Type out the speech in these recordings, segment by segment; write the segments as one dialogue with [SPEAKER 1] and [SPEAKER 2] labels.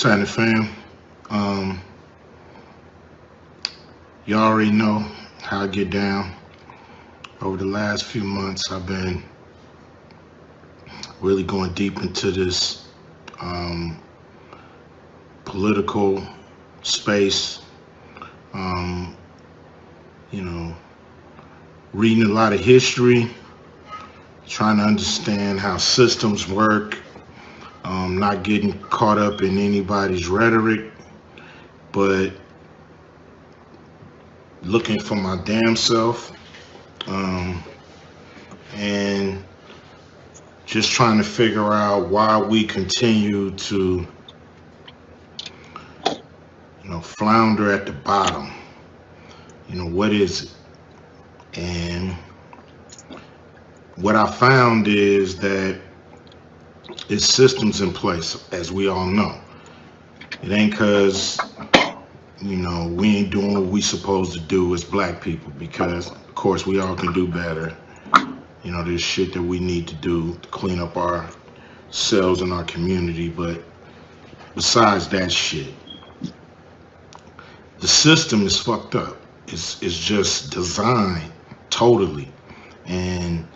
[SPEAKER 1] Saturday fam, um, you already know how I get down. Over the last few months, I've been really going deep into this um, political space. Um, you know, reading a lot of history, trying to understand how systems work, not getting caught up in anybody's rhetoric, but looking for my damn self. Um, and just trying to figure out why we continue to, flounder at the bottom. What is it? And what I found is that it's systems in place, as we all know. It ain't because, we ain't doing what we supposed to do as black people, because, of course, we all can do better. There's shit that we need to do to clean up ourselves and our community. But besides that shit, the system is fucked up. It's just designed totally. And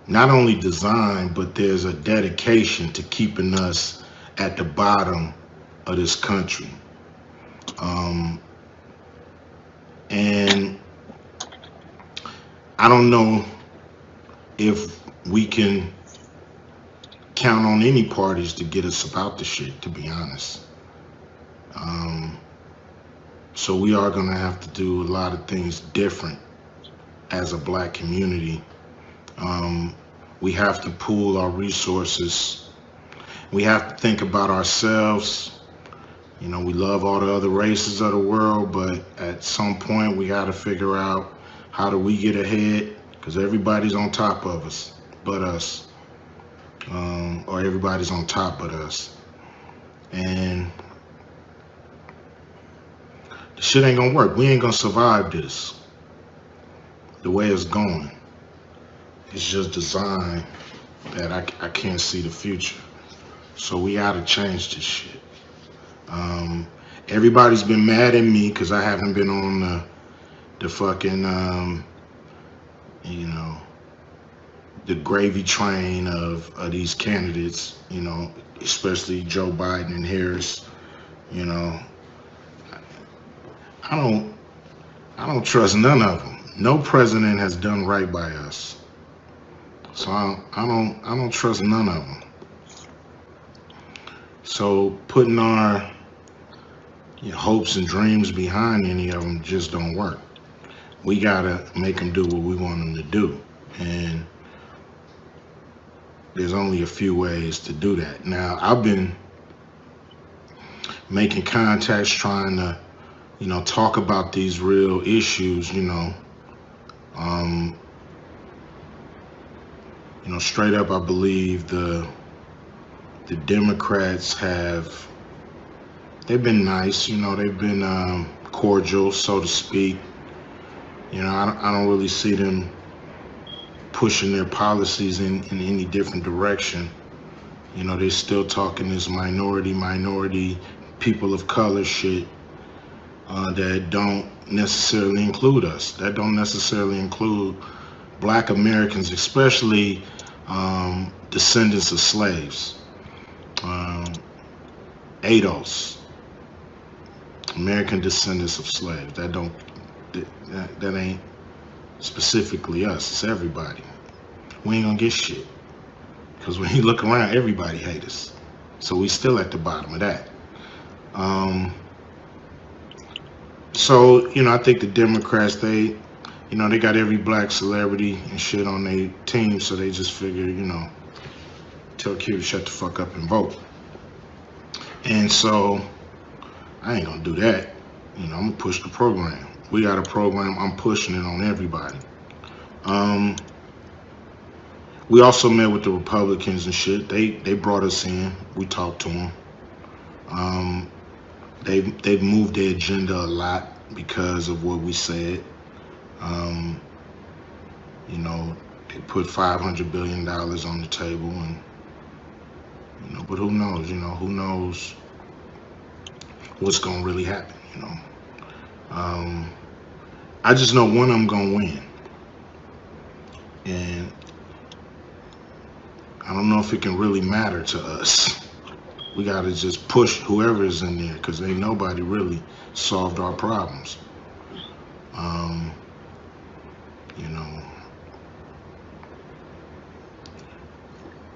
[SPEAKER 1] not only designed, but there's a dedication to keeping us at the bottom of this country. And I don't know if we can count on any parties to get us about the shit, to be honest. So we are gonna have to do a lot of things different as a black community. We have to pool our resources. We have to think about ourselves. We love all the other races of the world, but at some point we gotta figure out how do we get ahead, because everybody's on top of us but us, or everybody's on top but us. And the shit ain't gonna work. We ain't gonna survive this the way it's going. It's just designed that I can't see the future. So we gotta change this shit. Everybody's been mad at me because I haven't been on the fucking, the gravy train of these candidates, especially Joe Biden and Harris. I don't trust none of them. No president has done right by us. So I don't trust none of them. So putting our hopes and dreams behind any of them just don't work. We gotta make them do what we want them to do, and there's only a few ways to do that. Now, I've been making contacts, trying to talk about these real issues. Straight up, I believe the Democrats they've been nice, they've been cordial, so to speak. I don't really see them pushing their policies in any different direction. They're still talking this minority people of color shit that don't necessarily include us, that don't necessarily include black Americans, especially descendants of slaves. ADOS, American descendants of slaves. That ain't specifically us. It's everybody. We ain't gonna get shit, because when you look around, everybody hate us. So we still at the bottom of that. So I think the Democrats, they got every black celebrity and shit on their team, so they just figure, tell Q to shut the fuck up and vote. And so I ain't gonna do that. I'm gonna push the program. We got a program, I'm pushing it on everybody. We also met with the Republicans and shit. They brought us in. We talked to them. They've moved their agenda a lot because of what we said. They put $500 billion on the table, and but who knows? Who knows what's gonna really happen. I just know one of them gonna win, and I don't know if it can really matter to us. We gotta just push whoever is in there, because ain't nobody really solved our problems. Um, you know,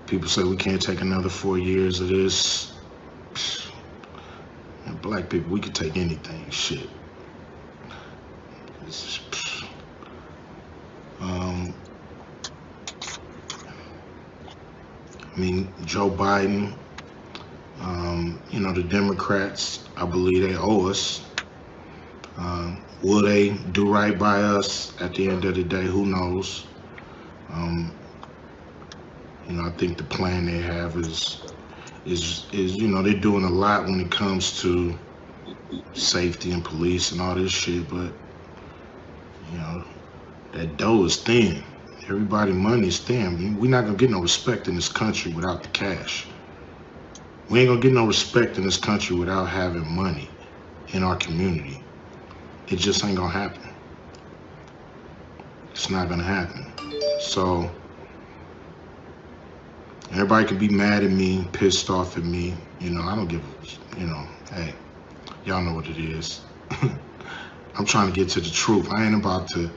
[SPEAKER 1] people say we can't take another 4 years of this. And black people, we could take anything. Shit. Um, I mean, Joe Biden, the Democrats, I believe they owe us. Will they do right by us at the end of the day? Who knows? Um, I think the plan they have is they're doing a lot when it comes to safety and police and all this shit, but that dough is thin. Everybody money is thin. I mean, we're not gonna get no respect in this country without the cash. We ain't gonna get no respect in this country without having money in our community. It just ain't gonna happen. It's not gonna happen. So everybody can be mad at me, pissed off at me. I don't give hey, y'all know what it is. I'm trying to get to the truth. I ain't about to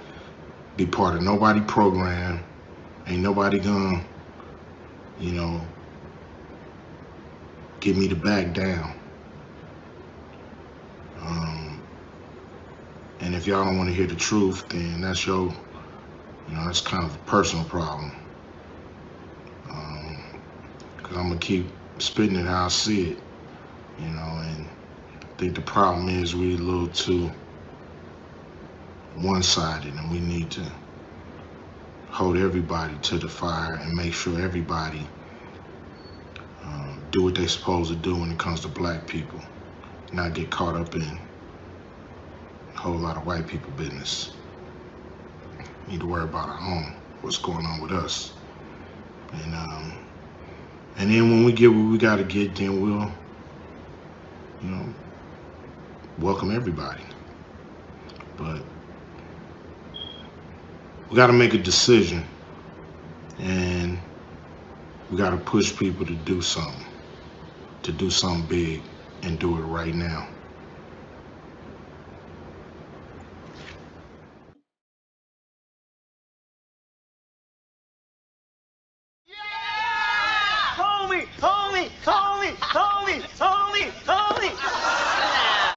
[SPEAKER 1] be part of nobody program. Ain't nobody gonna, get me to back down. And if y'all don't want to hear the truth, then that's that's kind of a personal problem. Because I'm gonna keep spitting it how I see it, and I think the problem is we're a little too one-sided, and we need to hold everybody to the fire and make sure everybody do what they're supposed to do when it comes to black people, not get caught up in a whole lot of white people business. Need to worry about our own, what's going on with us, and then when we get what we got to get, then we'll welcome everybody. But we got to make a decision, and we got to push people to do something big, and do it right now.
[SPEAKER 2] Homie, homie, homie, homie.